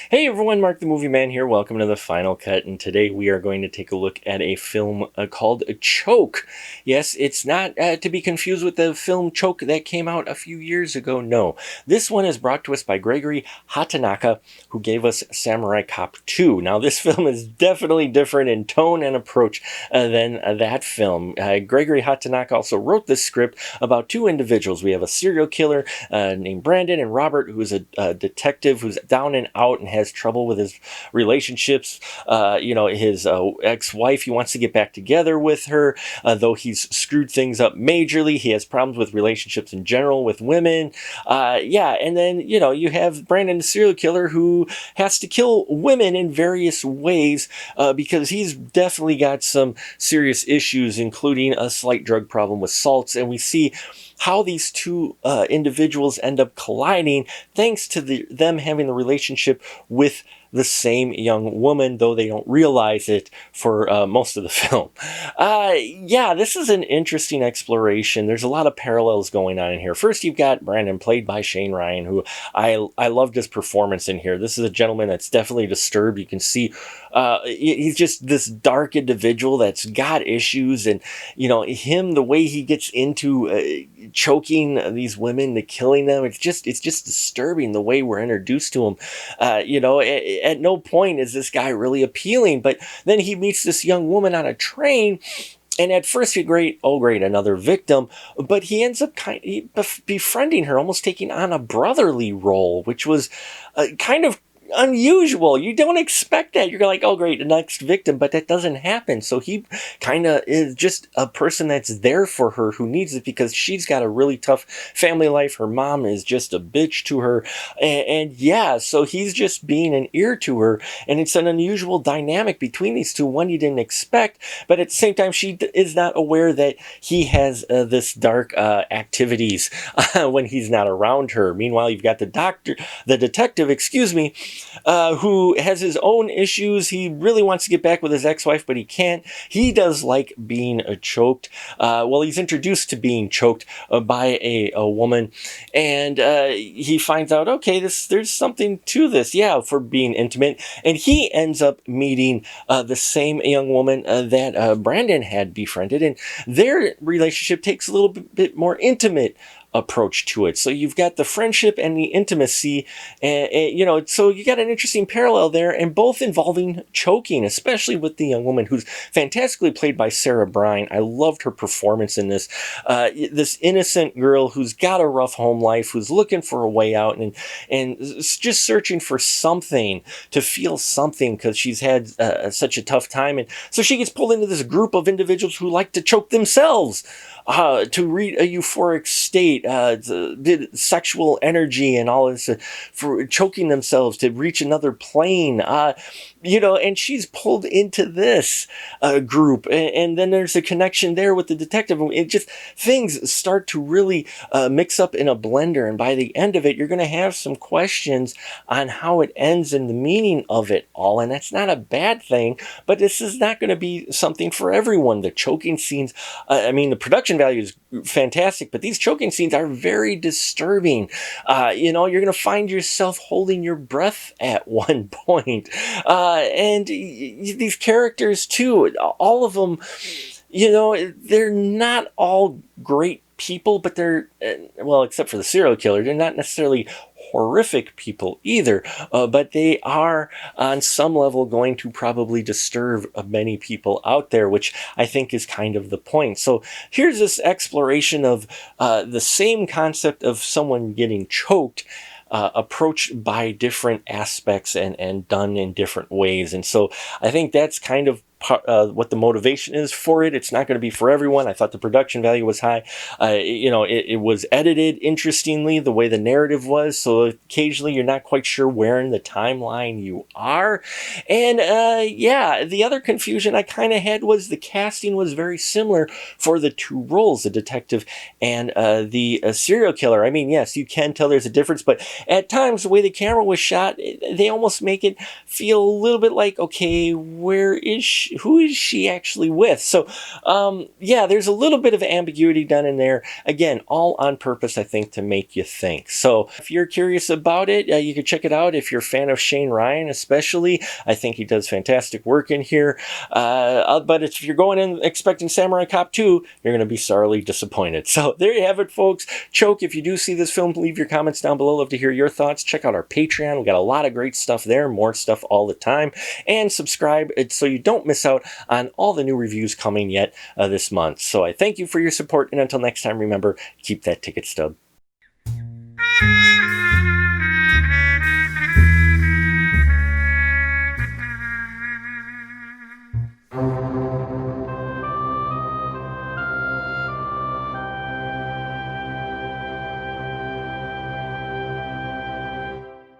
Hey everyone, Mark the Movie Man here. Welcome to the Final Cut, and today we are going to take a look at a film called Choke. Yes, it's not to be confused with the film Choke that came out a few years ago. No, this one is brought to us by Gregory Hatanaka, who gave us Samurai Cop 2. Now, this film is definitely different in tone and approach than that film. Gregory Hatanaka also wrote this script about two individuals. We have a serial killer named Brandon and Robert, who is a detective who's down and out and has trouble with his relationships. His ex-wife, he wants to get back together with her, though he's screwed things up majorly. He has problems with relationships in general with women. And then, you have Brandon, the serial killer, who has to kill women in various ways because he's definitely got some serious issues, including a slight drug problem with salts. And we see how these two individuals end up colliding thanks to them having the relationship with the same young woman, though they don't realize it for most of the film. This is an interesting exploration. There's a lot of parallels going on in here. First, you've got Brandon, played by Shane Ryan, who I loved his performance in here. This is a gentleman that's definitely disturbed. You can see he's just this dark individual that's got issues, and the way he gets into choking these women to killing them, it's just disturbing the way we're introduced to him. At no point is this guy really appealing, but then he meets this young woman on a train. And at first, great, another victim. But he ends up befriending her, almost taking on a brotherly role, which was kind of unusual. You don't expect that. You're like, oh great, the next victim, but that doesn't happen. So he kind of is just a person that's there for her, who needs it because she's got a really tough family life. Her mom is just a bitch to her, so he's just being an ear to her, and it's an unusual dynamic between these two, one you didn't expect, but at the same time she is not aware that he has this dark activities when he's not around her. Meanwhile, you've got the detective, who has his own issues. He really wants to get back with his ex-wife, but he can't. He does like being choked. He's introduced to being choked by a woman, and he finds out, okay, there's something to this, for being intimate, and he ends up meeting the same young woman that Brandon had befriended, and their relationship takes a little bit more intimate approach to it. So you've got the friendship and the intimacy, and so you got an interesting parallel there, and both involving choking, especially with the young woman, who's fantastically played by Sarah Bryan. I loved her performance in this. This innocent girl who's got a rough home life, who's looking for a way out, and just searching for something, to feel something, because she's had such a tough time, and so she gets pulled into this group of individuals who like to choke themselves to reach a euphoric state, the sexual energy and all this, for choking themselves to reach another plane, and she's pulled into this group, and then there's a connection there with the detective. It just, things start to really mix up in a blender, and by the end of it, you're going to have some questions on how it ends and the meaning of it all, and that's not a bad thing, but this is not going to be something for everyone. The choking scenes, the production value is fantastic, but these choking scenes are very disturbing. You're going to find yourself holding your breath at one point. And these characters too, all of them, they're not all great people, but they're, except for the serial killer, they're not necessarily horrific people either, but they are on some level going to probably disturb many people out there, which I think is kind of the point. So here's this exploration of the same concept of someone getting choked, approached by different aspects and done in different ways. And so I think that's kind of what the motivation is for it. It's not going to be for everyone. I thought the production value was high. It was edited interestingly, the way the narrative was, so occasionally you're not quite sure where in the timeline you are. And the other confusion I kind of had was the casting was very similar for the two roles, the detective and the serial killer. I mean, yes, you can tell there's a difference, but at times the way the camera was shot, they almost make it feel a little bit like, okay, where is she? who is she actually with? So, yeah, there's a little bit of ambiguity done in there. Again, all on purpose, I think, to make you think. So if you're curious about it, you can check it out. If you're a fan of Shane Ryan, especially, I think he does fantastic work in here. But if you're going in expecting Samurai Cop 2, you're going to be sorely disappointed. So there you have it, folks. Choke, if you do see this film, leave your comments down below. Love to hear your thoughts. Check out our Patreon. We got a lot of great stuff there, more stuff all the time. And subscribe so you don't miss out on all the new reviews coming yet this month. So I thank you for your support, and until next time, remember, keep that ticket stub